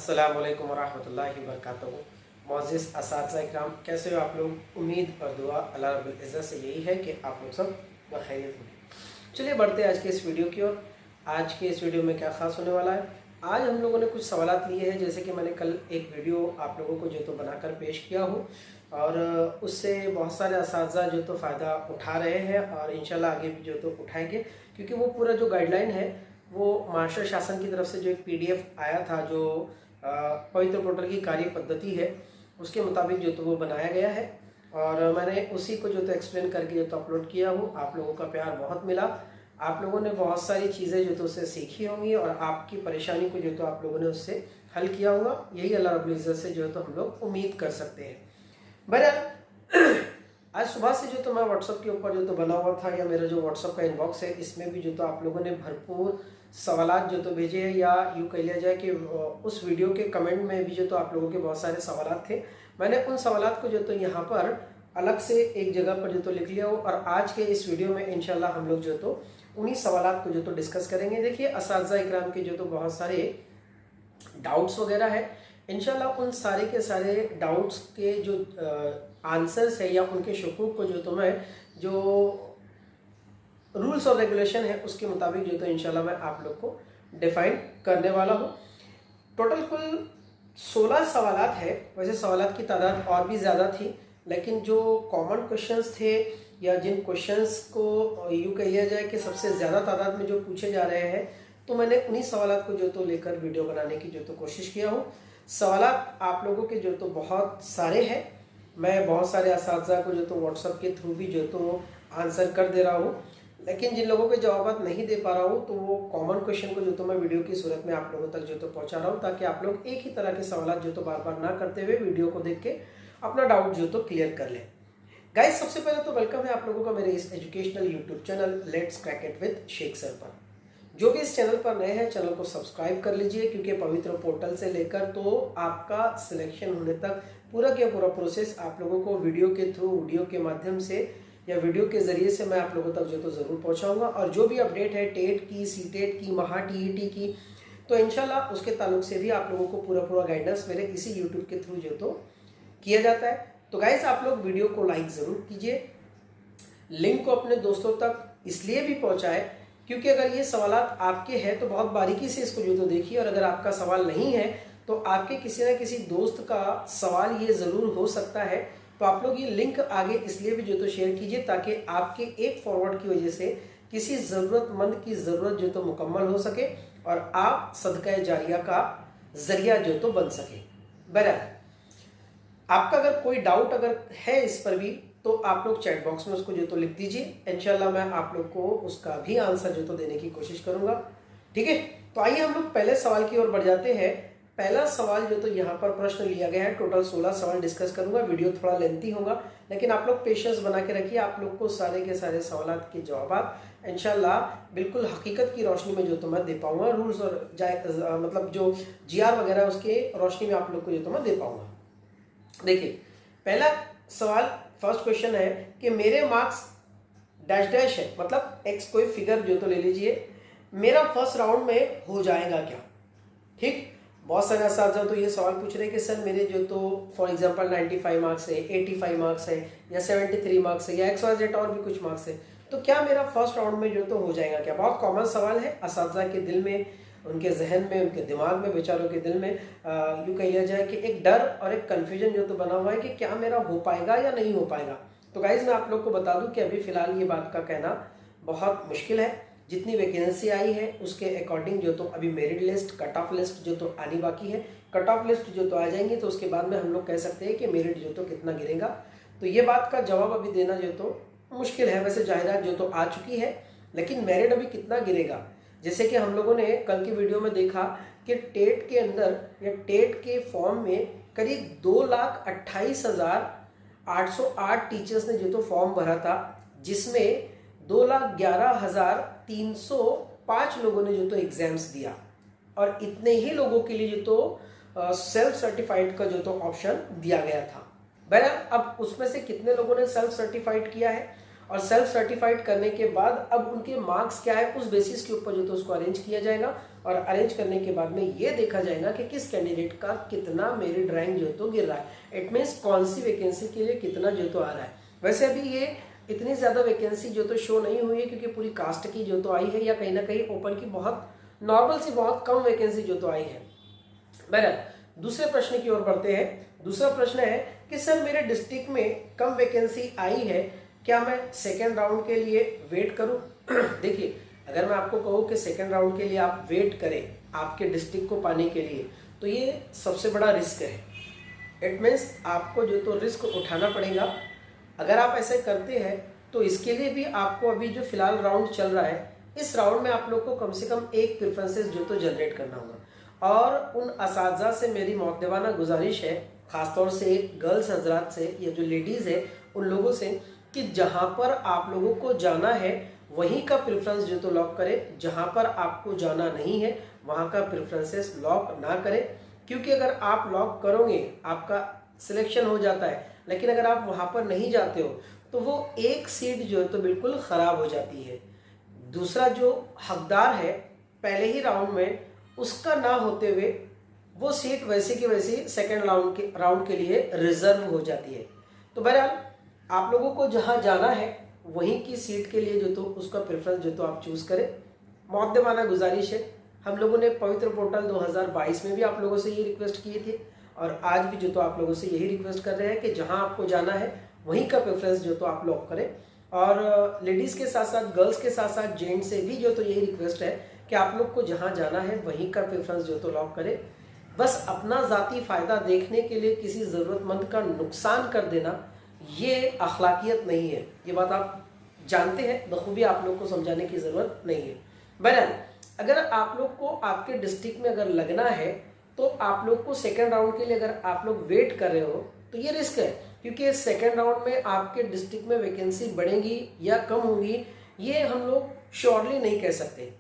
अस्सलाम वालेकुम वरहमतुल्लाहि वबरकातुहू। मोअज़्ज़िज़ असातिज़ा इकराम, कैसे हो आप लोग। उम्मीद और दुआ अल्लाह रब्बुल इज़्ज़त से यही है कि आप लोग सब बखैरियत होंगे। चलिए बढ़ते हैं आज के इस वीडियो की ओर। आज के इस वीडियो में क्या ख़ास होने वाला है। आज हम लोगों ने कुछ सवालात लिए हैं, जैसे कि मैंने कल एक वीडियो आप लोगों को जो तो बनाकर पेश किया हूँ और उससे बहुत सारे असातिज़ा जो तो फ़ायदा उठा रहे हैं और इंशाल्लाह आगे भी जो तो उठाएंगे, क्योंकि वो पूरा जो गाइडलाइन है वो महाराष्ट्र शासन की तरफ से जो एक PDF आया था, जो पवित्र पोर्टल की कार्य पद्धति है उसके मुताबिक जो तो वो बनाया गया है और मैंने उसी को जो तो एक्सप्लेन करके जो तो अपलोड किया हूँ। आप लोगों का प्यार बहुत मिला, आप लोगों ने बहुत सारी चीज़ें जो तो उससे सीखी होंगी और आपकी परेशानी को जो तो आप लोगों ने उससे हल किया होगा। यही अल्लाह रब्बुल इज़्ज़त से जो तो हम लोग उम्मीद कर सकते हैं। बहरहाल आज सुबह से जो तो मैं व्हाट्सअप के ऊपर जो तो बना हुआ था, या मेरा जो व्हाट्सअप का इनबॉक्स है इसमें भी जो तो आप लोगों ने भरपूर सवालात जो तो भेजे हैं, या यूँ कह लिया जाए कि उस वीडियो के कमेंट में भी जो तो आप लोगों के बहुत सारे सवालात थे। मैंने उन सवालात को जो तो यहाँ पर अलग से एक जगह पर जो तो लिख लिया हो और आज के इस वीडियो में इंशाल्लाह हम लोग जो तो उन्हीं सवालात को जो तो डिस्कस करेंगे। देखिए, असातिज़ा इकराम के जो तो बहुत सारे डाउट्स वगैरह है, इंशाल्लाह उन सारे के सारे डाउट्स के जो आंसर्स है या उनके शकूक को जो तो मैं जो रूल्स और रेगुलेशन है उसके मुताबिक जो तो इंशाल्लाह मैं आप लोग को डिफाइन करने वाला हूँ। टोटल कुल 16 सवालात है। वैसे सवालात की तादाद और भी ज़्यादा थी, लेकिन जो कॉमन क्वेश्चंस थे या जिन क्वेश्चंस को यूँ कह लिया जाए कि सबसे ज़्यादा तादाद में जो पूछे जा रहे हैं, तो मैंने उन्हीं सवालात को जो तो लेकर वीडियो बनाने की जो तो कोशिश किया हूँ। सवालात आप लोगों के जो तो बहुत सारे हैं, मैं बहुत सारे असातिज़ा को जो तो व्हाट्सएप के थ्रू भी जो तो आंसर कर दे रहा हूँ, लेकिन जिन लोगों के जवाब नहीं दे पा रहा हूँ तो वो कॉमन क्वेश्चन को जो तो मैं वीडियो की सूरत में आप लोगों तक जो तो पहुँचा रहा हूँ, ताकि आप लोग एक ही तरह के सवाल जो तो बार बार ना करते हुए वीडियो को देख के अपना डाउट जो तो क्लियर कर लें। गाइस, सबसे पहले तो वेलकम है आप लोगों का मेरे इस educational YouTube channel let's crack it with Shaikh sir पर। जो भी इस चैनल पर नए हैं, चैनल को सब्सक्राइब कर लीजिए, क्योंकि पवित्र पोर्टल से लेकर तो आपका सिलेक्शन होने तक पूरा का पूरा प्रोसेस आप लोगों को वीडियो के थ्रू, वीडियो के माध्यम से या वीडियो के ज़रिए से मैं आप लोगों तक जो तो ज़रूर पहुंचाऊंगा। और जो भी अपडेट है टेट की, सीटेट की, महा TET की, तो इंशाल्लाह उसके ताल्लुक से भी आप लोगों को पूरा गाइडेंस मेरे इसी यूट्यूब के थ्रू जो तो किया जाता है। तो गाइस, आप लोग वीडियो को लाइक ज़रूर कीजिए, लिंक को अपने दोस्तों तक इसलिए भी पहुँचाए क्योंकि अगर ये सवालात आपके हैं तो बहुत बारीकी से इसको जो तो देखिए, और अगर आपका सवाल नहीं है तो आपके किसी न किसी दोस्त का सवाल ये ज़रूर हो सकता है। तो आप लोग ये लिंक आगे इसलिए भी जो तो शेयर कीजिए ताकि आपके एक फॉरवर्ड की वजह से किसी ज़रूरतमंद की ज़रूरत जो तो मुकम्मल हो सके और आप सदका जारिया का ज़रिया जो तो बन सके। बहरहाल, आपका अगर कोई डाउट अगर है इस पर भी, तो आप लोग चैट बॉक्स में उसको जो तो लिख दीजिए, इंशाल्लाह मैं आप लोग को उसका भी आंसर जो तो देने की कोशिश करूंगा। ठीक है, तो आइए हम लोग पहले सवाल की ओर बढ़ जाते हैं। पहला सवाल जो तो यहाँ पर प्रश्न लिया गया है, टोटल 16 सवाल डिस्कस करूंगा, वीडियो थोड़ा लेंथी होगा, लेकिन आप लोग पेशेंस बना के रखिए। आप लोग को सारे के सारे सवाल के जवाब इंशाल्लाह बिल्कुल हकीकत की रोशनी में जो तो मैं दे पाऊंगा, रूल्स और मतलब जो GR वगैरह उसके रोशनी में आप लोग को जो तो मैं दे पाऊंगा। देखिए, पहला सवाल, फर्स्ट क्वेश्चन है कि मेरे मार्क्स डैश डैश है, मतलब एक्स कोई फिगर जो तो ले लीजिए, मेरा फर्स्ट राउंड में हो जाएगा क्या। ठीक, बहुत सारे असातिज़ा तो ये सवाल पूछ रहे हैं कि सर मेरे जो तो फॉर एग्जांपल 95 मार्क्स है, 85 मार्क्स है, या 73 मार्क्स है, या XYZ और भी कुछ मार्क्स है, तो क्या मेरा फर्स्ट राउंड में जो तो हो जाएगा क्या। बहुत कॉमन सवाल है असातिज़ा के दिल में, उनके जहन में, उनके दिमाग में, बेचारों के दिल में यूँ कह लिया जाए कि एक डर और एक कन्फ्यूजन जो तो बना हुआ है कि क्या मेरा हो पाएगा या नहीं हो पाएगा। तो गाइज, मैं आप लोग को बता दूं कि अभी फ़िलहाल ये बात का कहना बहुत मुश्किल है। जितनी वैकेंसी आई है उसके अकॉर्डिंग जो तो अभी merit list, cut off list जो तो आनी बाकी है। कट ऑफ लिस्ट जो तो आ जाएंगी तो उसके बाद में हम लोग कह सकते हैं कि मेरिट जो तो कितना गिरेगा। तो ये बात का जवाब अभी देना जो तो मुश्किल है। वैसे जाहिरात जो तो आ चुकी है, लेकिन मेरिट अभी कितना गिरेगा, जैसे कि हम लोगों ने कल की वीडियो में देखा कि टेट के अंदर या टेट के फॉर्म में करीब 2,28,808 टीचर्स ने जो तो फॉर्म भरा था, जिसमें 2,11,305 लोगों ने जो तो एग्जाम्स दिया, और इतने ही लोगों के लिए जो तो सेल्फ सर्टिफाइड का जो तो ऑप्शन दिया गया था। बहरहाल, अब उसमें से कितने लोगों ने सेल्फ सर्टिफाइड किया है और सेल्फ सर्टिफाइड करने के बाद अब उनके मार्क्स क्या है, उस बेसिस के ऊपर जो तो उसको अरेंज किया जाएगा। और अरेंज करने के बाद में ये देखा जाएगा कि किस कैंडिडेट का कितना मेरिट रैंक जो तो गिर रहा है। इट मीन्स कौन सी वैकेंसी के लिए कितना जो तो आ रहा है। वैसे अभी ये इतनी ज़्यादा वैकेंसी जो तो शो नहीं हुई है क्योंकि पूरी कास्ट की जो तो आई है, या कहीं ना कहीं ओपन की बहुत नॉर्मल सी बहुत कम वैकेंसी जो तो आई है। बहरहाल दूसरे प्रश्न की ओर बढ़ते हैं। दूसरा प्रश्न है कि सर मेरे डिस्ट्रिक्ट में कम वैकेंसी आई है, क्या मैं सेकेंड राउंड के लिए वेट करूं? देखिए, अगर मैं आपको कहूँ कि सेकेंड राउंड के लिए आप वेट करें आपके डिस्ट्रिक्ट को पाने के लिए, तो ये सबसे बड़ा रिस्क है। इट मीन्स आपको जो तो रिस्क उठाना पड़ेगा। अगर आप ऐसे करते हैं तो इसके लिए भी आपको अभी जो फिलहाल राउंड चल रहा है, इस राउंड में आप लोग को कम से कम एक प्रेफरेंसेस जो तो जनरेट करना होगा। और उन असातिज़ा से मेरी मौतदेवाना गुजारिश है, ख़ासतौर से गर्ल्स हजरात से या जो लेडीज़ है उन लोगों से, कि जहाँ पर आप लोगों को जाना है वहीं का प्रेफरेंस जो तो लॉक करें, जहाँ पर आपको जाना नहीं है वहाँ का प्रेफरेंसेस लॉक ना करें। क्योंकि अगर आप लॉक करोगे आपका सिलेक्शन हो जाता है, लेकिन अगर आप वहाँ पर नहीं जाते हो तो वो एक सीट जो है तो बिल्कुल ख़राब हो जाती है। दूसरा जो हकदार है पहले ही राउंड में, उसका ना होते हुए वो सीट वैसे की वैसी सेकेंड राउंड के लिए रिजर्व हो जाती है। तो बहरहाल आप लोगों को जहाँ जाना है वहीं की सीट के लिए जो तो उसका प्रेफरेंस जो तो आप चूज़ करें। मौद्देमाना गुजारिश है, हम लोगों ने पवित्र पोर्टल 2022 में भी आप लोगों से ये रिक्वेस्ट किए थे और आज भी जो तो आप लोगों से यही रिक्वेस्ट कर रहे हैं कि जहां आपको जाना है वहीं का प्रेफरेंस जो तो आप लॉक करें। और लेडीज़ के साथ साथ गर्ल्स के साथ साथ जेंट्स से भी जो तो यही रिक्वेस्ट है कि आप लोग को जहाँ जाना है वहीं का प्रेफरेंस जो तो लॉक करें। बस अपना ज़ाती फ़ायदा देखने के लिए किसी ज़रूरतमंद का नुकसान कर देना ये अखलाकियत नहीं है। ये बात आप जानते हैं, बखूबी आप लोग को समझाने की ज़रूरत नहीं है। बहरहाल अगर आप लोग को आपके डिस्ट्रिक्ट में अगर लगना है तो आप लोग को सेकेंड राउंड के लिए अगर आप लोग वेट कर रहे हो तो ये रिस्क है, क्योंकि सेकेंड राउंड में आपके डिस्ट्रिक्ट में वैकेंसी बढ़ेंगी या कम होंगी ये हम लोग श्योरली नहीं कह सकते।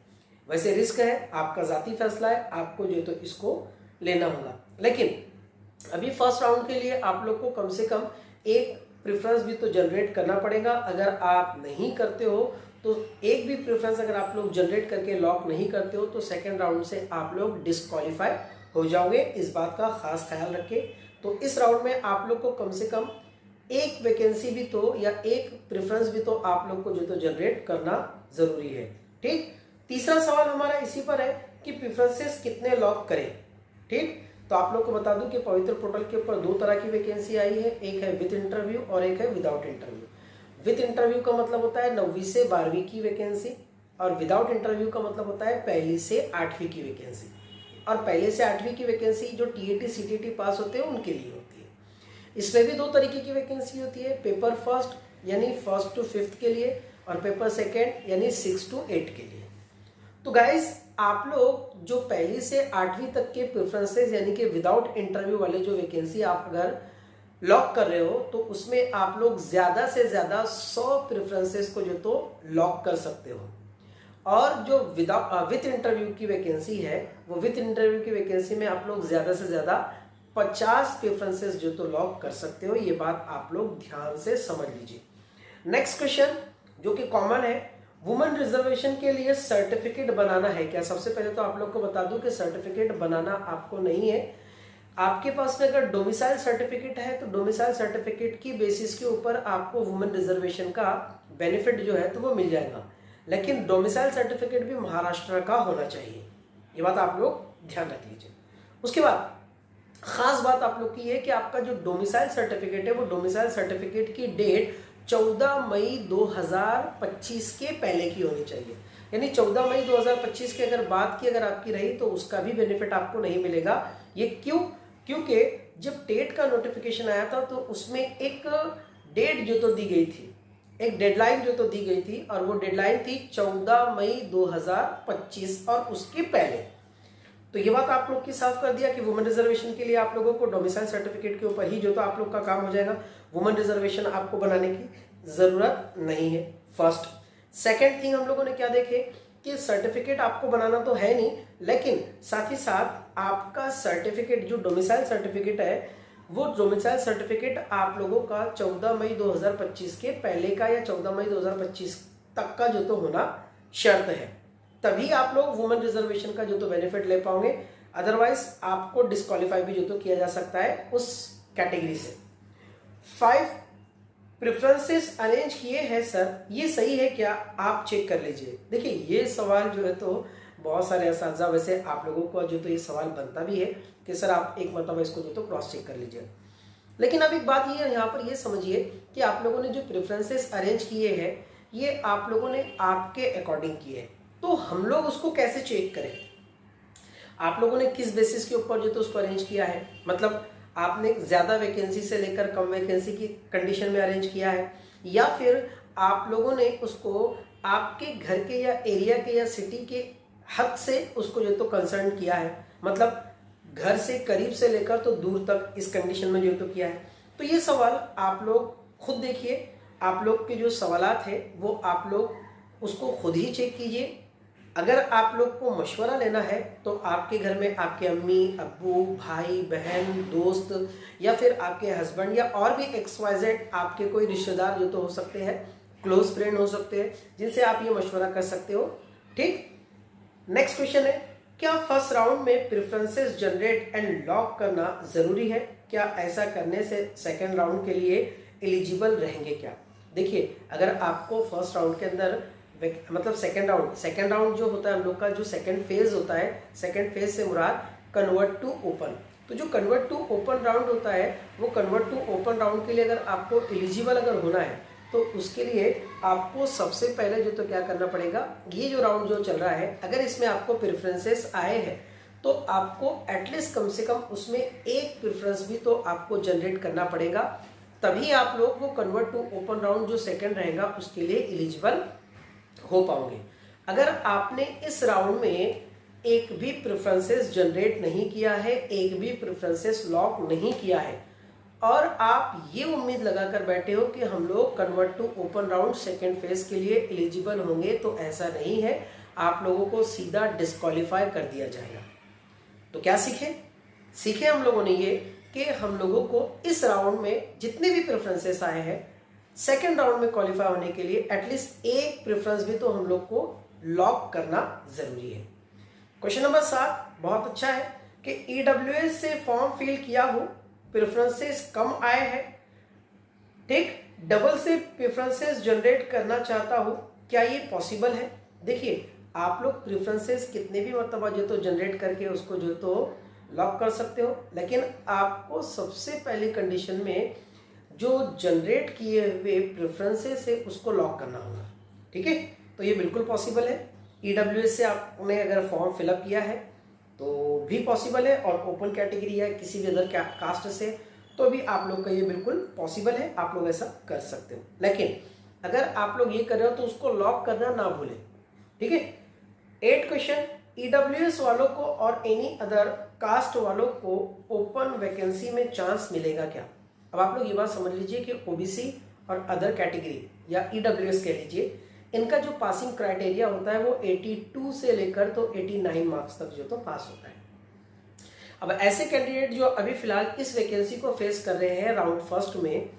वैसे रिस्क है, आपका ज़ाती फैसला है, आपको जो तो इसको लेना होगा। लेकिन अभी फर्स्ट राउंड के लिए आप लोग को कम से कम एक प्रेफरेंस भी तो जनरेट करना पड़ेगा। अगर आप नहीं करते हो तो एक भी प्रेफरेंस अगर आप लोग जनरेट करके लॉक नहीं करते हो तो सेकेंड राउंड से आप लोग डिस्क्वालीफाई हो जाओगे। इस बात का खास ख्याल रखें। तो इस राउंड में आप लोग को कम से कम एक वैकेंसी भी तो या एक प्रेफरेंस भी तो आप लोग को जो तो जनरेट करना ज़रूरी है। ठीक, तीसरा सवाल हमारा इसी पर है कि प्रेफरेंसेस कितने लॉक करें। ठीक, तो आप लोग को बता दूं कि पवित्र पोर्टल के ऊपर दो तरह की वैकेंसी आई है, एक है विद इंटरव्यू और एक है विदाउट इंटरव्यू। विद इंटरव्यू का मतलब होता है 9वीं से 12वीं की वैकेंसी, और विदाउट इंटरव्यू का मतलब होता है पहली से 8वीं की वैकेंसी। और पहले से 8वीं की वैकेंसी जो टीएटी सीटीटी पास होते हैं उनके लिए होती है। इसमें भी दो तरीके की वैकेंसी होती है, पेपर फर्स्ट यानी 1st to 5th के लिए, और पेपर सेकेंड यानी 6 to 8 के लिए। तो गाइज आप लोग जो पहली से 8वीं तक के प्रेफरेंसेस यानी कि विदाउट इंटरव्यू वाले जो वैकेंसी आप अगर लॉक कर रहे हो तो उसमें आप लोग ज़्यादा से ज़्यादा 100 प्रेफरेंसेस को जो तो लॉक कर सकते हो। और जो विद इंटरव्यू की वैकेंसी है वो विद इंटरव्यू की वैकेंसी में आप लोग ज़्यादा से ज़्यादा 50 प्रेफरेंसेस जो तो लॉक कर सकते हो। ये बात आप लोग ध्यान से समझ लीजिए। नेक्स्ट क्वेश्चन जो कि कॉमन है, वुमेन रिजर्वेशन के लिए सर्टिफिकेट बनाना है क्या? सबसे पहले तो आप लोग को बता दूं कि सर्टिफिकेट बनाना आपको नहीं है। आपके पास में अगर डोमिसाइल सर्टिफिकेट है तो डोमिसाइल सर्टिफिकेट की बेसिस के ऊपर आपको वुमेन रिजर्वेशन का बेनिफिट जो है तो वो मिल जाएगा, लेकिन डोमिसाइल सर्टिफिकेट भी महाराष्ट्र का होना चाहिए। ये बात आप लोग ध्यान रख लीजिए। उसके बाद खास बात आप लोग की है कि आपका जो डोमिसाइल सर्टिफिकेट है वो डोमिसाइल सर्टिफिकेट की डेट 14 मई 2025 के पहले की होनी चाहिए। यानी 14 मई 2025 की अगर बात की अगर आपकी रही तो उसका भी बेनिफिट आपको नहीं मिलेगा। ये क्यों? क्योंकि जब टेट का नोटिफिकेशन आया था तो उसमें एक डेट जो तो दी गई थी, एक डेडलाइन जो तो दी गई थी, और वो डेडलाइन थी 14 मई 2025 और उसके पहले। तो ये बात आप लोग की साफ कर दिया कि वुमेन रिजर्वेशन के लिए आप लोगों को डोमिसाइल सर्टिफिकेट के ऊपर ही जो तो आप लोग का काम हो जाएगा। वुमेन रिजर्वेशन आपको बनाने की ज़रूरत नहीं है। फर्स्ट। सेकेंड थिंग हम लोगों ने क्या देखे कि सर्टिफिकेट आपको बनाना तो है नहीं, लेकिन साथ ही साथ आपका सर्टिफिकेट जो डोमिसाइल सर्टिफिकेट है वो डोमिसाइल सर्टिफिकेट आप लोगों का 14 मई 2025 के पहले का या 14 मई 2025 तक का जो तो होना शर्त है। तभी आप लोग वुमेन रिजर्वेशन का जो तो बेनिफिट ले पाओगे, अदरवाइज आपको डिस्क्वालीफाई भी जो तो किया जा सकता है उस कैटेगरी से। 5 प्रेफरेंसेस अरेंज किए हैं सर, ये सही है क्या, आप चेक कर लीजिए। देखिए ये सवाल जो है तो बहुत सारे असातिज़ा, वैसे आप लोगों को जो तो ये सवाल बनता भी है कि सर आप एक मतलब इसको जो तो क्रॉस चेक कर लीजिए। लेकिन अब एक बात ये यहाँ पर ये समझिए कि आप लोगों ने जो प्रेफरेंसेस अरेंज किए हैं ये आप लोगों ने आपके अकॉर्डिंग किए हैं, तो हम लोग उसको कैसे चेक करें? आप लोगों ने किस बेसिस के ऊपर जो तो उसको अरेंज किया है? मतलब आपने ज़्यादा वैकेंसी से लेकर कम वैकेंसी की कंडीशन में अरेंज किया है, या फिर आप लोगों ने उसको आपके घर के या एरिया के या सिटी के हद से उसको जो तो कंसर्न किया है, मतलब घर से करीब से लेकर तो दूर तक इस कंडीशन में जो तो किया है। तो ये सवाल आप लोग खुद देखिए, आप लोग के जो सवालात है वो आप लोग उसको खुद ही चेक कीजिए। अगर आप लोग को मशवरा लेना है तो आपके घर में आपके अम्मी अब्बू भाई बहन दोस्त या फिर आपके हस्बैंड या और भी XYZ आपके कोई रिश्तेदार जो तो हो सकते हैं, क्लोज फ्रेंड हो सकते हैं, जिनसे आप ये मशवरा कर सकते हो। ठीक, नेक्स्ट क्वेश्चन है, क्या फर्स्ट राउंड में प्रेफरेंसेस जनरेट एंड लॉक करना जरूरी है? क्या ऐसा करने से सेकेंड राउंड के लिए एलिजिबल रहेंगे क्या? देखिए अगर आपको फर्स्ट राउंड के अंदर मतलब सेकेंड राउंड जो होता है हम लोग का जो सेकेंड फेज होता है, सेकेंड फेज से मुराद कन्वर्ट टू ओपन। तो जो कन्वर्ट टू ओपन राउंड होता है वो कन्वर्ट टू ओपन राउंड के लिए अगर आपको एलिजिबल अगर होना है तो उसके लिए आपको सबसे पहले जो तो क्या करना पड़ेगा, ये जो राउंड जो चल रहा है अगर इसमें आपको प्रेफरेंसेस आए हैं तो आपको एटलीस्ट कम से कम उसमें एक प्रेफरेंस भी तो आपको जनरेट करना पड़ेगा, तभी आप लोग वो कन्वर्ट टू ओपन राउंड जो सेकेंड रहेगा उसके लिए एलिजिबल हो पाओगे। अगर आपने इस राउंड में एक भी प्रेफरेंसेस जनरेट नहीं किया है, एक भी प्रेफरेंसेस लॉक नहीं किया है और आप ये उम्मीद लगाकर बैठे हो कि हम लोग convert to open round second phase के लिए एलिजिबल होंगे, तो ऐसा नहीं है, आप लोगों को सीधा डिस्क्वालीफाई कर दिया जाएगा। तो क्या सीखे हम लोगों ने ये कि हम लोगों को इस राउंड में जितने भी प्रेफरेंसेस आए हैं सेकेंड राउंड में क्वालिफाई होने के लिए एटलीस्ट एक प्रेफरेंस भी तो हम लोग को लॉक करना जरूरी है। क्वेश्चन नंबर 7 बहुत अच्छा है कि EWS से फॉर्म फिल किया हो, प्रेफरेंसेस कम आए हैं, ठीक, डबल से प्रेफरेंसेस जनरेट करना चाहता हूं, क्या ये पॉसिबल है? देखिए आप लोग प्रेफरेंसेस कितने भी मतलब जो तो जनरेट करके उसको जो तो लॉक कर सकते हो, लेकिन आपको सबसे पहली कंडीशन में जो जनरेट किए हुए प्रेफरेंसेस है उसको लॉक करना होगा। ठीक है, तो ये बिल्कुल पॉसिबल है। EWS से आपने अगर फॉर्म फिलअप किया है तो भी पॉसिबल है, और ओपन कैटेगरी या किसी भी अदर कास्ट से तो भी आप लोग का ये बिल्कुल पॉसिबल है, आप लोग ऐसा कर सकते हो। लेकिन अगर आप लोग ये कर रहे हो तो उसको लॉक करना ना भूलें। ठीक है, 8 क्वेश्चन, EWS वालों को और एनी अदर कास्ट वालों को ओपन वैकेंसी में चांस मिलेगा क्या? अब आप लोग ये बात समझ लीजिए कि OBC और अदर कैटेगरी या EWS कह लीजिए, इनका जो पासिंग क्राइटेरिया होता है वो 82 से लेकर तो 89 मार्क्स तक जो तो पास होता है। अब ऐसे कैंडिडेट जो अभी फिलहाल इस वैकेंसी को फेस कर रहे हैं राउंड फर्स्ट में,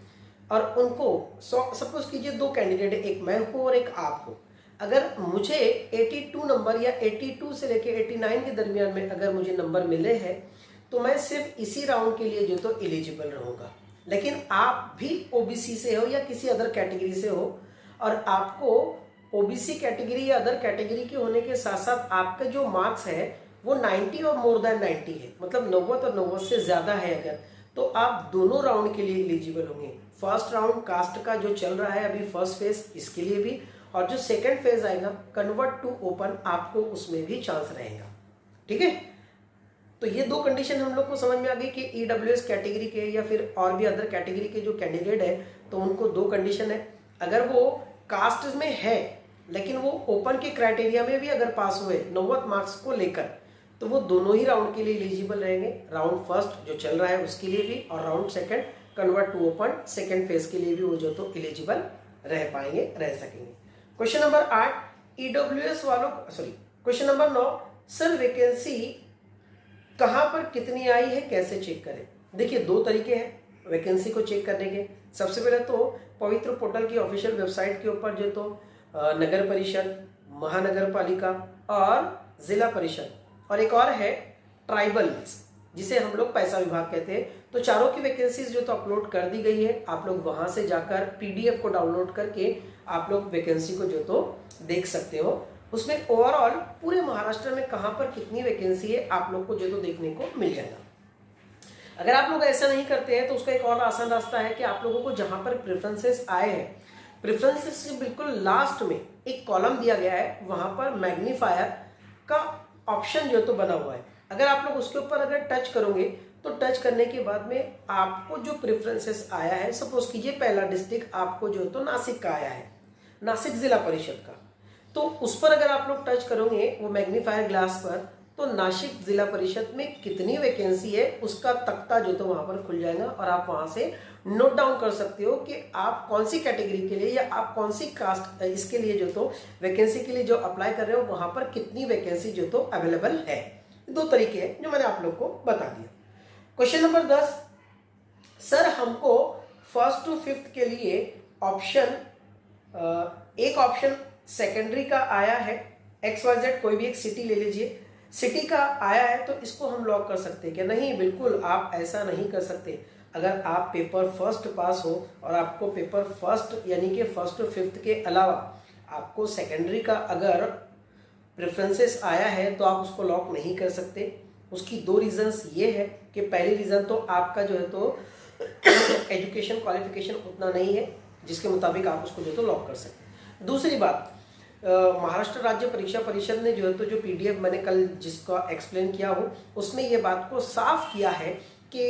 और उनको सपोज कीजिए 2 कैंडिडेट है, एक मैं हूँ और एक आप हो, अगर मुझे 82 नंबर या 82 से लेकर 89 के दरमियान में अगर मुझे नंबर मिले हैं तो मैं सिर्फ इसी राउंड के लिए जो तो एलिजिबल रहूँगा। लेकिन आप भी OBC से हो या किसी अदर कैटेगरी से हो और आपको OBC कैटेगरी या अदर कैटेगरी के होने के साथ साथ आपका जो मार्क्स है वो 90 और मोर देन 90 है, मतलब 90 और 90 से ज़्यादा है अगर, तो आप दोनों राउंड के लिए एलिजिबल होंगे। फर्स्ट राउंड कास्ट का जो चल रहा है अभी फर्स्ट फेज, इसके लिए भी, और जो सेकेंड फेज आएगा कन्वर्ट टू ओपन, आपको उसमें भी चांस रहेगा। ठीक है, तो ये 2 कंडीशन हम लोग को समझ में आ गई कि EWS कैटेगरी के या फिर और भी अदर कैटेगरी के जो कैंडिडेट है तो उनको 2 कंडीशन है, अगर वो कास्ट में है लेकिन वो ओपन के क्राइटेरिया में भी अगर पास हुए 90 मार्क्स को लेकर तो वो दोनों ही राउंड के लिए एलिजिबल रहेंगे। राउंड फर्स्ट जो चल रहा है उसके लिए भी और round second convert to open second phase के लिए भी वो जो तो एलिजिबल रह पाएंगे, रह सकेंगे। क्वेश्चन नंबर 8, EWS वालों, क्वेश्चन नंबर 9, सर वैकेंसी कहाँ पर कितनी आई है कैसे चेक करें? देखिए 2 तरीके हैं वैकेंसी को चेक करने के। सबसे पहले तो पवित्र पोर्टल की ऑफिशियल वेबसाइट के ऊपर जो तो नगर परिषद, महानगर पालिका और जिला परिषद, और एक और है ट्राइबल जिसे हम लोग पैसा विभाग कहते हैं। तो चारों की वैकेंसीज जो तो अपलोड कर दी गई है, आप लोग वहां से जाकर पीडीएफ को डाउनलोड करके आप लोग वैकेंसी को जो तो देख सकते हो। उसमें ओवरऑल पूरे महाराष्ट्र में कहां पर कितनी वैकेंसी है आप लोग को जो तो देखने को मिल जाएगा। अगर आप लोग ऐसा नहीं करते हैं तो उसका एक और आसान रास्ता है कि आप लोगों को जहां पर प्रेफरेंसेस आए हैं, प्रेफरेंसेस के बिल्कुल लास्ट में एक कॉलम दिया गया है, वहां पर मैग्नीफायर का ऑप्शन जो तो बना हुआ है। अगर आप लोग उसके ऊपर अगर टच करोगे तो टच करने के बाद में आपको जो प्रेफरेंसेस आया है, सपोज कीजिए पहला डिस्ट्रिक्ट आपको जो तो नासिक का आया है, नासिक जिला परिषद का, तो उस पर अगर आप लोग टच करोगे वो मैग्नीफायर ग्लास पर, तो नासिक जिला परिषद में कितनी वैकेंसी है उसका तख्ता जो तो वहां पर खुल जाएगा और आप वहां से नोट डाउन कर सकते हो कि आप कौन सी कैटेगरी के लिए या आप कौन सी कास्ट इसके लिए जो तो वैकेंसी के लिए जो अप्लाई कर रहे हो वहां पर कितनी वैकेंसी जो तो अवेलेबल है। दो तरीके हैं जो मैंने आप लोग को बता दिया। क्वेश्चन नंबर 10, सर हमको 1st to 5th के लिए ऑप्शन एक ऑप्शन सेकेंडरी का आया है, XYZ कोई भी एक सिटी ले लीजिए, सिटी का आया है, तो इसको हम लॉक कर सकते हैं क्या? नहीं, बिल्कुल आप ऐसा नहीं कर सकते। अगर आप पेपर फर्स्ट पास हो और आपको पेपर फर्स्ट यानी कि 1st to 5th के अलावा आपको सेकेंडरी का अगर प्रेफरेंसेस आया है तो आप उसको लॉक नहीं कर सकते। उसकी दो रीजंस ये है कि पहली रीजन तो आपका जो है तो एजुकेशन क्वालिफिकेशन उतना नहीं है जिसके मुताबिक आप उसको जो तो लॉक कर सकते। दूसरी बात, महाराष्ट्र राज्य परीक्षा परिषद ने जो है तो जो पीडीएफ मैंने कल जिसका एक्सप्लेन किया हो उसमें ये बात को साफ किया है कि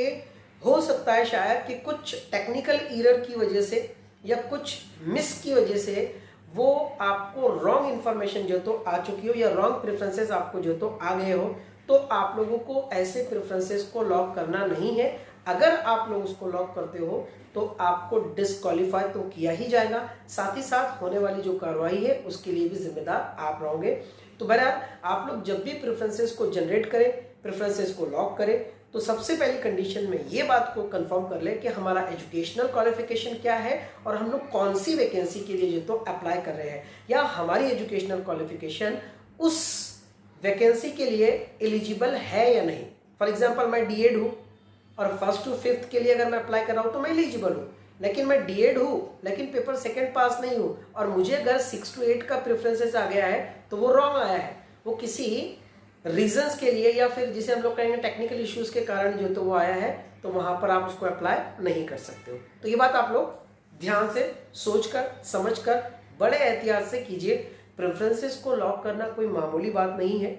हो सकता है शायद कि कुछ टेक्निकल एरर की वजह से या कुछ मिस की वजह से वो आपको रॉन्ग इन्फॉर्मेशन जो तो आ चुकी हो या रॉन्ग प्रेफरेंसेस आपको जो तो आ गए हो, तो आप लोगों को ऐसे प्रेफरेंसेस को लॉक करना नहीं है। अगर आप लोग उसको लॉक करते हो तो आपको डिस्क्वालीफाई तो किया ही जाएगा, साथ ही साथ होने वाली जो कार्रवाई है उसके लिए भी जिम्मेदार आप रहोगे। तो बहरहाल आप लोग जब भी प्रेफरेंसेस को जनरेट करें, प्रेफरेंसेस को लॉक करें, तो सबसे पहली कंडीशन में ये बात को कंफर्म कर ले कि हमारा एजुकेशनल क्वालिफिकेशन क्या है और हम लोग कौन सी वैकेंसी के लिए जो तो अप्लाई कर रहे हैं, या हमारी एजुकेशनल क्वालिफिकेशन उस वैकेंसी के लिए एलिजिबल है या नहीं। फॉर एग्जांपल मैं डीएड हूँ और 1st to 5th के लिए अगर मैं अप्लाई कर रहा हूँ तो मैं एलिजिबल हूँ, लेकिन मैं डीएड हूँ लेकिन पेपर सेकंड पास नहीं हूँ और मुझे अगर 6 to 8 का प्रेफरेंसेस आ गया है तो वो रॉन्ग आया है, वो किसी रीजंस के लिए या फिर जिसे हम लोग कहेंगे टेक्निकल इश्यूज के कारण जो तो वो आया है, तो वहां पर आप उसको अप्लाई नहीं कर सकते हो। तो ये बात आप लोग ध्यान से सोचकर समझकर बड़े एहतियात से कीजिए। प्रेफरेंसेस को लॉक करना कोई मामूली बात नहीं है,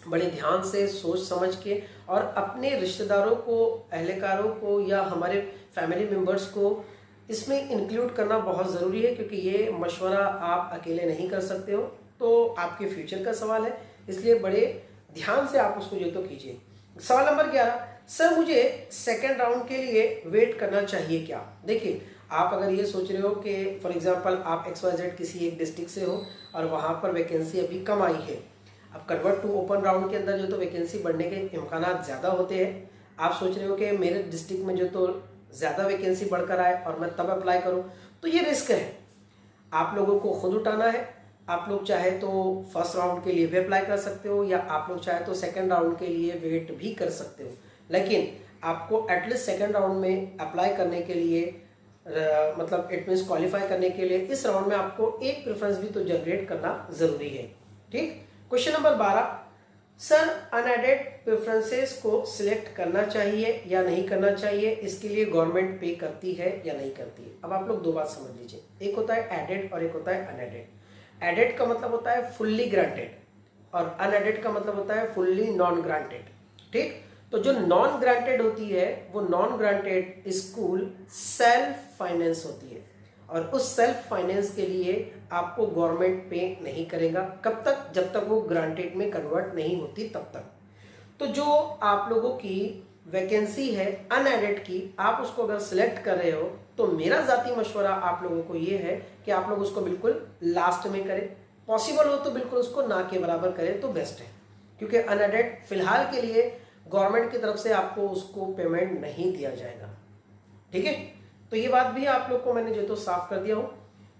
बड़े ध्यान से सोच समझ के और अपने रिश्तेदारों को, अहलकारों को या हमारे फैमिली मेम्बर्स को इसमें इंक्लूड करना बहुत ज़रूरी है, क्योंकि ये मशवरा आप अकेले नहीं कर सकते हो, तो आपके फ्यूचर का सवाल है, इसलिए बड़े ध्यान से आप उसको जो तो कीजिए। सवाल नंबर 11, सर मुझे सेकेंड राउंड के लिए वेट करना चाहिए क्या? देखिए, आप अगर ये सोच रहे हो कि फॉर एग्जांपल आप XYZ किसी एक डिस्ट्रिक्ट से हो और वहाँ पर वैकेंसी अभी कम आई है, अब कन्वर्ट टू ओपन राउंड के अंदर जो तो वैकेंसी बढ़ने के इम्कान ज़्यादा होते हैं। आप सोच रहे हो कि मेरे डिस्ट्रिक्ट में जो तो ज़्यादा वैकेंसी बढ़कर आए और मैं तब अप्लाई करूँ, तो ये रिस्क है, आप लोगों को खुद उठाना है। आप लोग चाहे तो फर्स्ट राउंड के लिए भी अप्लाई कर सकते हो या आप लोग चाहे तो सेकंड राउंड के लिए वेट भी कर सकते हो, लेकिन आपको एटलीस्ट सेकंड राउंड में अप्लाई करने के लिए मतलब इट मीन्स क्वालिफाई करने के लिए इस राउंड में आपको एक प्रेफरेंस भी तो जनरेट करना जरूरी है। ठीक। Question number 12, sir unaided preferences को सिलेक्ट करना चाहिए या नहीं करना चाहिए, इसके लिए गवर्नमेंट पे करती है या नहीं करती है? अब आप लोग दो बात समझ लीजिए, एक होता है एडेड और एक होता है अनएडेड। एडेड का मतलब होता है फुल्ली ग्रांटेड और अनएडेड का मतलब होता है फुल्ली नॉन ग्रांटेड। ठीक। तो जो नॉन ग्रांटेड होती है वो non granted school self finance होती है और उस सेल्फ फाइनेंस के लिए आपको गवर्नमेंट पे नहीं करेगा। कब तक? जब तक वो ग्रांटेड में कन्वर्ट नहीं होती तब तक। तो जो आप लोगों की वैकेंसी है अनएडेड की, आप उसको अगर सिलेक्ट कर रहे हो तो मेरा जाती मशवरा आप लोगों को ये है कि आप लोग उसको बिल्कुल लास्ट में करें, पॉसिबल हो तो बिल्कुल उसको ना के बराबर करें तो बेस्ट है, क्योंकि अनएडेड फिलहाल के लिए गवर्नमेंट की तरफ से आपको उसको पेमेंट नहीं दिया जाएगा। ठीक है, तो ये बात भी आप लोग को मैंने जो तो साफ कर दिया हूं।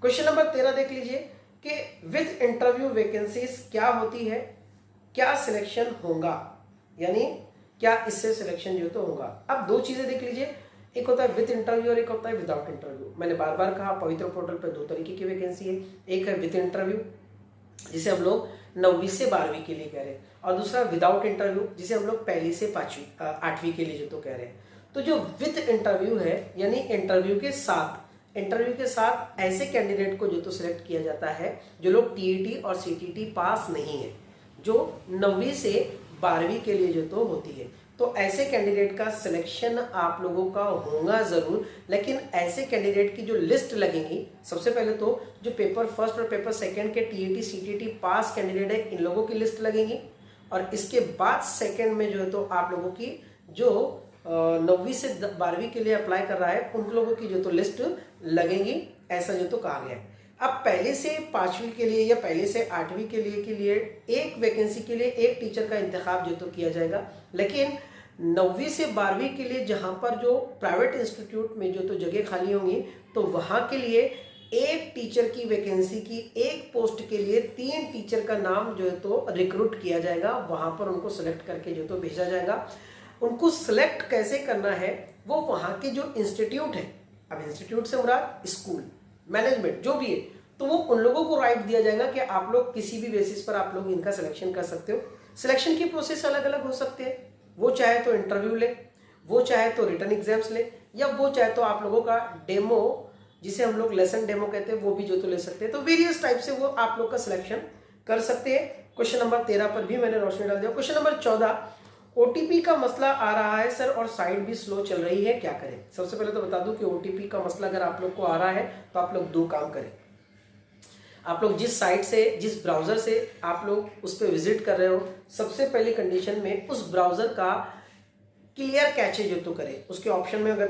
क्वेश्चन नंबर 13 देख लीजिए, कि विद इंटरव्यू वैकेंसीज क्या होती है, क्या सिलेक्शन होगा, यानी क्या इससे सिलेक्शन जो तो होगा। अब दो चीजें देख लीजिए, एक होता है विद इंटरव्यू और एक होता है विदाउट इंटरव्यू। मैंने बार बार कहा पवित्र पोर्टल पे दो तरीके की वैकेंसी है, एक है विद इंटरव्यू जिसे हम लोग 9वीं से 12वीं के लिए कह रहे हैं, और दूसरा विदाउट इंटरव्यू जिसे हम लोग 1ली से 8वीं के लिए जो तो कह रहे हैं। तो जो विद इंटरव्यू है यानी इंटरव्यू के साथ ऐसे कैंडिडेट को जो तो सिलेक्ट किया जाता है जो लोग टीईटी और सीटीटी पास नहीं है, जो 9वीं से 12वीं के लिए जो तो होती है। तो ऐसे कैंडिडेट का सिलेक्शन आप लोगों का होगा जरूर, लेकिन ऐसे कैंडिडेट की जो लिस्ट लगेंगी, सबसे पहले तो जो पेपर फर्स्ट और पेपर सेकंड के टीईटी सीटीटी पास कैंडिडेट है इन लोगों की लिस्ट लगेंगी, और इसके बाद सेकंड में जो है तो आप लोगों की जो 9वीं से 12वीं के लिए अप्लाई कर रहा है उन लोगों की जो तो लिस्ट लगेंगी, ऐसा जो तो कहा गया है। अब 1ली से 5वीं के लिए या 1ली से 8वीं के लिए एक वैकेंसी के लिए एक टीचर का इंतखाब जो तो किया जाएगा, लेकिन 9वीं से 12वीं के लिए जहां पर जो प्राइवेट इंस्टीट्यूट में जो तो जगह खाली होंगी तो वहां के लिए एक टीचर की वैकेंसी की एक पोस्ट के लिए 3 टीचर का नाम जो है तो रिक्रूट किया जाएगा, वहां पर उनको सिलेक्ट करके जो तो भेजा जाएगा। उनको सिलेक्ट कैसे करना है वो वहां के जो इंस्टीट्यूट है, अब इंस्टीट्यूट से मुराद स्कूल मैनेजमेंट जो भी है, तो वो उन लोगों को राइट दिया जाएगा कि आप लोग किसी भी बेसिस पर आप लोग इनका सिलेक्शन कर सकते हो। सिलेक्शन की प्रोसेस अलग अलग हो सकते हैं, वो चाहे तो इंटरव्यू ले, वो चाहे तो रिटर्न एग्जाम्स ले, या वो चाहे तो आप लोगों का डेमो जिसे हम लोग लेसन डेमो कहते हैं वो भी जो तो ले सकते हैं। तो वेरियस टाइप से वो आप लोग का सिलेक्शन कर सकते हैं। क्वेश्चन नंबर 13 पर भी मैंने रोशनी डाल दिया। क्वेश्चन नंबर 14, ओटीपी का मसला आ रहा है सर और साइट भी स्लो चल रही है, क्या करें? सबसे पहले तो बता दूं कि ओटीपी का मसला अगर आप लोग को आ रहा है तो आप लोग दो काम करें। आप लोग जिस साइट से, जिस ब्राउजर से आप लोग उस पर विजिट कर रहे हो, सबसे पहली कंडीशन में उस ब्राउजर का क्लियर कैचे जो तो करें। उसके ऑप्शन में अगर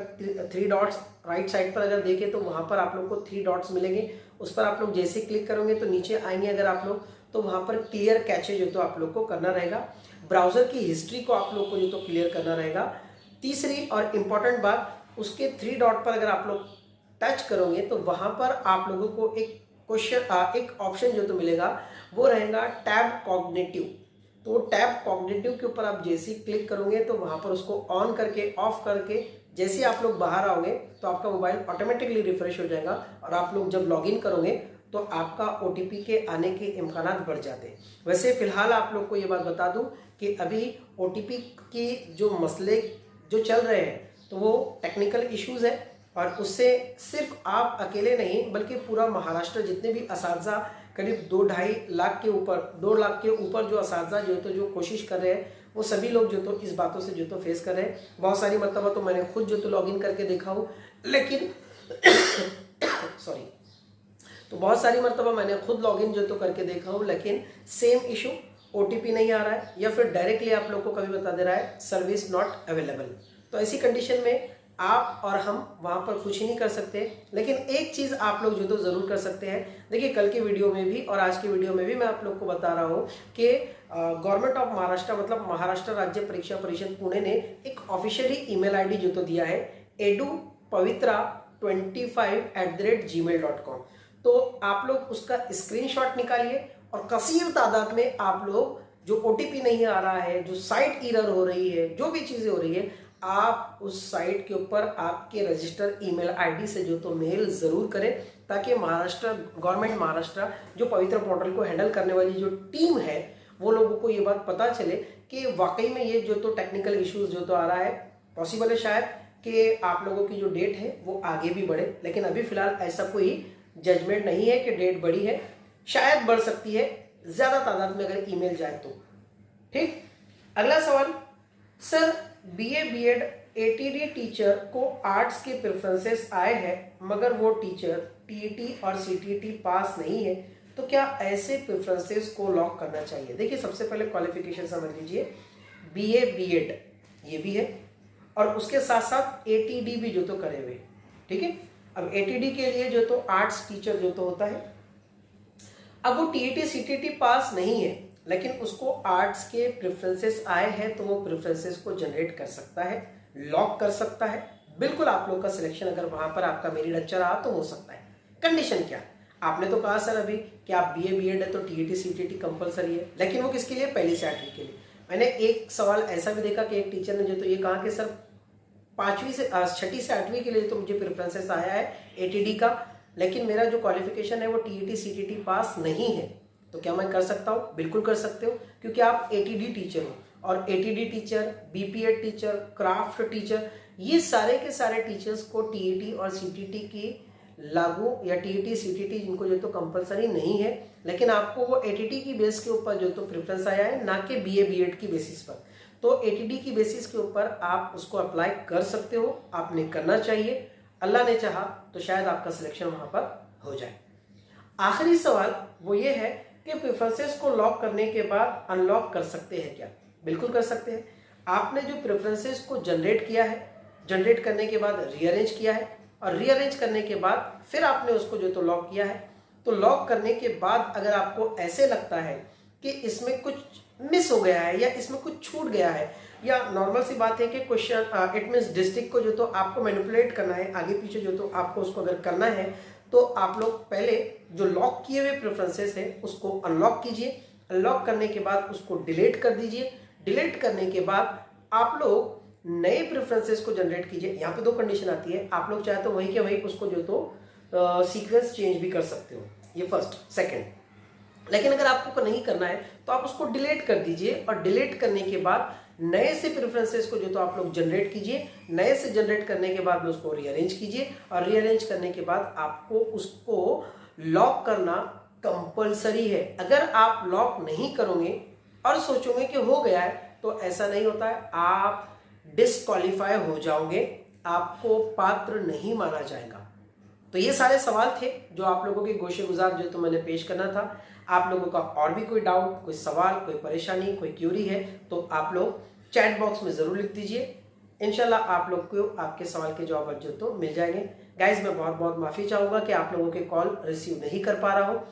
3 डॉट्स राइट साइड पर अगर देखें तो वहां पर आप लोग को 3 डॉट्स मिलेंगे, उस पर आप लोग जैसे क्लिक करोगे तो नीचे आएंगे अगर आप लोग, तो वहां पर क्लियर कैचे जो तो आप लोग को करना रहेगा। ब्राउजर की हिस्ट्री को आप लोग को जो तो क्लियर करना रहेगा। तीसरी और इम्पॉर्टेंट बात, उसके 3 डॉट पर अगर आप लोग टच करोगे तो वहां पर आप लोगों को एक क्वेश्चन एक ऑप्शन जो तो मिलेगा, वो रहेगा टैब कॉग्निटिव। तो टैब कॉग्निटिव के ऊपर आप जैसे ही क्लिक करोगे तो वहां पर उसको ऑन करके ऑफ करके जैसे ही आप लोग बाहर आओगे तो आपका मोबाइल ऑटोमेटिकली रिफ्रेश हो जाएगा, और आप लोग जब लॉगिन करोगे तो आपका ओटीपी के आने के इम्कानात बढ़ जाते हैं। वैसे फिलहाल आप लोग को ये बात बता दूं कि अभी ओटीपी की जो मसले जो चल रहे हैं तो वो टेक्निकल इश्यूज है, और उससे सिर्फ आप अकेले नहीं बल्कि पूरा महाराष्ट्र जितने भी असातिज़ा, करीब 2-2.5 लाख के ऊपर, 2 लाख के ऊपर जो असातिज़ा जो तो जो कोशिश कर रहे हैं वो सभी लोग जो तो इस बातों से जो तो फेस कर रहे हैं। बहुत सारी मरतबा तो मैंने खुद जो तो लॉगिन करके देखा हूँ, लेकिन सॉरी, तो बहुत सारी मरतबा मैंने खुद लॉगिन जो तो करके देखा हूँ, लेकिन सेम इशू, ओटीपी नहीं आ रहा है या फिर डायरेक्टली आप लोग को कभी बता दे रहा है सर्विस नॉट अवेलेबल। तो ऐसी कंडीशन में आप और हम वहां पर कुछ ही नहीं कर सकते, लेकिन एक चीज आप लोग जो तो जरूर कर सकते हैं। देखिए कल के वीडियो में भी और आज के वीडियो में भी मैं आप लोग को बता रहा हूं कि गवर्नमेंट ऑफ महाराष्ट्र मतलब महाराष्ट्र राज्य परीक्षा परिषद पुणे ने एक ऑफिशियली ईमेल आईडी जो तो दिया है edupavitra25@gmail.com। तो आप लोग उसका स्क्रीनशॉट निकालिए और कसीर तादाद में आप लोग जो ओटीपी नहीं आ रहा है, जो साइट एरर हो रही है, जो भी चीजें हो रही है, आप उस साइट के ऊपर आपके रजिस्टर ईमेल आईडी से जो तो मेल जरूर करें, ताकि महाराष्ट्र गवर्नमेंट महाराष्ट्र जो पवित्र पोर्टल को हैंडल करने वाली जो टीम है वो लोगों को ये बात पता चले कि वाकई में ये जो तो टेक्निकल इश्यूज जो तो आ रहा है, पॉसिबल है शायद कि आप लोगों की जो डेट है वो आगे भी बढ़े, लेकिन अभी फिलहाल ऐसा कोई जजमेंट नहीं है कि डेट बढ़ी है, शायद बढ़ सकती है ज्यादा तादाद में अगर ईमेल जाए तो। ठीक, अगला सवाल, sir BA BEd ATD teacher को आर्ट्स के प्रेफरेंसेस आए हैं मगर वो टीचर टीईटी और सीटीटी पास नहीं है, तो क्या ऐसे प्रेफरेंसेस को लॉक करना चाहिए? देखिए सबसे पहले क्वालिफिकेशन समझ लीजिए, बीए बीएड ये भी है और उसके साथ साथ एटीडी भी जो तो करे हुए, ठीक है। अब एटीडी के लिए जो तो आर्ट्स टीचर जो तो होता है, अब वो टीईटी सीटीटी पास नहीं है लेकिन उसको आर्ट्स के प्रेफरेंसेस आए हैं, तो वो प्रेफरेंसेस को जनरेट कर सकता है, लॉक कर सकता है। बिल्कुल आप लोग का सिलेक्शन अगर वहां पर आपका मेरिट अच्छा रहा तो हो सकता है। कंडीशन क्या? आपने तो कहा सर अभी कि आप BA B.Ed है तो TET CTET कंपलसरी है, लेकिन वो किसके लिए? पहली से 8वीं के लिए। मैंने एक सवाल ऐसा भी देखा कि एक टीचर ने जो तो ये कहा कि सर 5वीं से 6ठी से 8वीं के लिए तो मुझे प्रेफरेंसेस आया है ATD का, लेकिन मेरा जो क्वालिफिकेशन है वो TET CTET पास नहीं है, तो क्या मैं कर सकता हूँ? बिल्कुल कर सकते हो, क्योंकि आप ATD टीचर हो और ATD teacher, BPED teacher, craft teacher, ये सारे के सारे टीचर्स को TET और CTET की लागू या TET CTET जिनको जो तो कंपलसरी नहीं है, लेकिन आपको वो ATD की बेस के ऊपर जो तो प्रेफरेंस आया है, ना कि BA B.Ed की बेसिस पर। तो ATD की बेसिस के ऊपर आप उसको अप्लाई कर सकते हो, आपने करना चाहिए। अल्लाह ने चाहा तो शायद आपका सिलेक्शन वहां पर हो जाए। आखिरी सवाल वो ये है कि प्रेफरेंसेस को लॉक करने के बाद अनलॉक कर सकते हैं क्या? बिल्कुल कर सकते हैं। आपने जो प्रेफरेंसेस को जनरेट किया है, जनरेट करने के बाद रीअरेंज किया है और रीअरेंज करने के बाद फिर आपने उसको जो तो लॉक किया है, तो लॉक करने के बाद अगर आपको ऐसे लगता है कि इसमें कुछ मिस हो गया है या इसमें कुछ छूट गया है, या नॉर्मल सी बात है कि क्वेश्चन इट मीन्स डिस्ट्रिक्ट को जो तो आपको मैनिपुलेट करना है, आगे पीछे जो तो आपको उसको अगर करना है, तो आप लोग पहले जो लॉक किए हुए प्रेफरेंसेस हैं उसको अनलॉक कीजिए। अनलॉक करने के बाद उसको डिलीट कर दीजिए। डिलीट करने के बाद आप लोग नए प्रेफरेंसेस को जनरेट कीजिए। यहाँ पे 2 कंडीशन आती है, आप लोग चाहे तो वही के वही उसको जो तो सीक्वेंस चेंज भी कर सकते हो, ये फर्स्ट। सेकंड, लेकिन अगर आपको नहीं करना है तो आप उसको डिलीट कर दीजिए और डिलीट करने के बाद नए से प्रेफरेंसेस को जो तो आप लोग जनरेट कीजिए। नए से जनरेट करने के बाद में उसको रीअरेंज कीजिए और रीअरेंज करने के बाद आपको उसको लॉक करना कंपलसरी है। अगर आप लॉक नहीं करोगे और सोचोगे कि हो गया है, तो ऐसा नहीं होता है, आप डिस्क्वालीफाई हो जाओगे, आपको पात्र नहीं माना जाएगा। तो ये सारे सवाल थे जो आप लोगों के गोशे गुजार जो तो मैंने पेश करना था। आप लोगों का और भी कोई डाउट, कोई सवाल, कोई परेशानी, कोई क्यूरी है तो आप लोग चैट बॉक्स में ज़रूर लिख दीजिए। इंशाल्लाह आप लोग को आपके सवाल के जवाब जो तो मिल जाएंगे। गाइज मैं बहुत बहुत माफ़ी चाहूँगा कि आप लोगों के कॉल रिसीव नहीं कर पा रहा हूँ।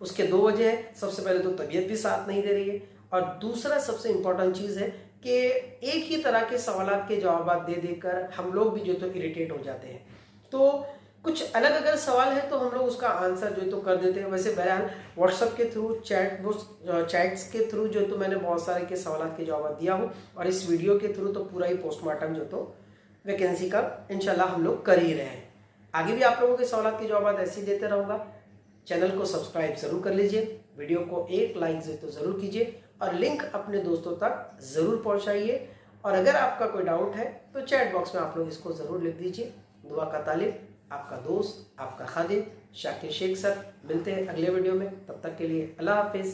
उसके 2 वजह है। सबसे पहले तो तबीयत भी साथ नहीं दे रही है, और दूसरा सबसे इम्पोर्टेंट चीज़ है कि एक ही तरह के सवाल के जवाब दे देकर हम लोग भी जो तो इरिटेट हो जाते हैं। तो कुछ अलग अगर सवाल है तो हम लोग उसका आंसर जो तो कर देते हैं। वैसे बहरहाल व्हाट्सएप के थ्रू, चैट्स के थ्रू जो तो मैंने बहुत सारे के सवाल के जवाब दिया हूँ, और इस वीडियो के थ्रू तो पूरा ही पोस्टमार्टम जो तो वैकेंसी का इंशाल्लाह हम लोग कर ही रहे हैं। आगे भी आप लोगों के सवाल के जवाब ऐसे ही देते रहूँगा। चैनल को सब्सक्राइब ज़रूर कर लीजिए, वीडियो को एक लाइक जो तो ज़रूर कीजिए, और लिंक अपने दोस्तों तक ज़रूर पहुँचाइए। और अगर आपका कोई डाउट है तो चैट बॉक्स में आप लोग इसको ज़रूर लिख दीजिए। दुआ का तालिब, आपका दोस्त, आपका खादिम शाकिर शेख सर। मिलते हैं अगले वीडियो में, तब तक के लिए अल्लाह हाफिज़।